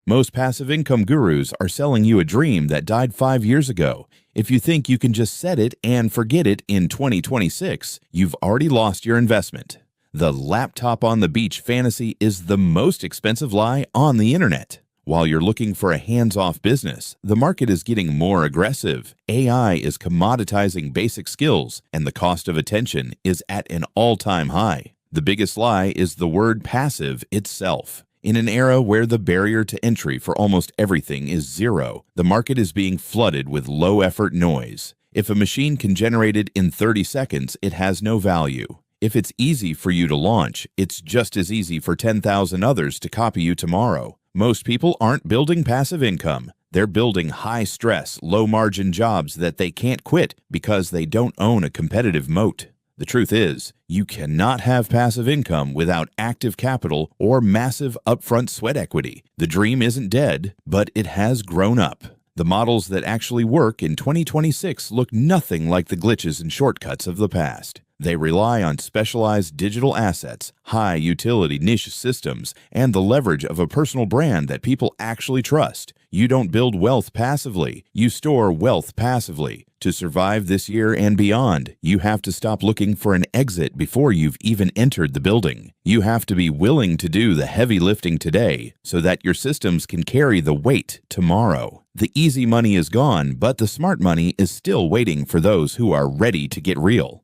Most passive income gurus are selling you a dream that died 5 years ago. If you think you can just set it and forget it in 2026, you've already lost your investment. The laptop on the beach fantasy is the most expensive lie on the internet. While you're looking for a hands-off business, the market is getting more aggressive. AI is commoditizing basic skills, and the cost of attention is at an all-time high. The biggest lie is the word passive itself. In an era where the barrier to entry for almost everything is zero, the market is being flooded with low-effort noise. If a machine can generate it in 30 seconds, it has no value. If it's easy for you to launch, it's just as easy for 10,000 others to copy you tomorrow. Most people aren't building passive income. They're building high-stress, low-margin jobs that they can't quit because they don't own a competitive moat. The truth is, you cannot have passive income without active capital or massive upfront sweat equity. The dream isn't dead, but it has grown up. The models that actually work in 2026 look nothing like the glitches and shortcuts of the past. They rely on specialized digital assets, high-utility niche systems, and the leverage of a personal brand that people actually trust. You don't build wealth passively. You store wealth passively. To survive this year and beyond, you have to stop looking for an exit before you've even entered the building. You have to be willing to do the heavy lifting today so that your systems can carry the weight tomorrow. The easy money is gone, but the smart money is still waiting for those who are ready to get real.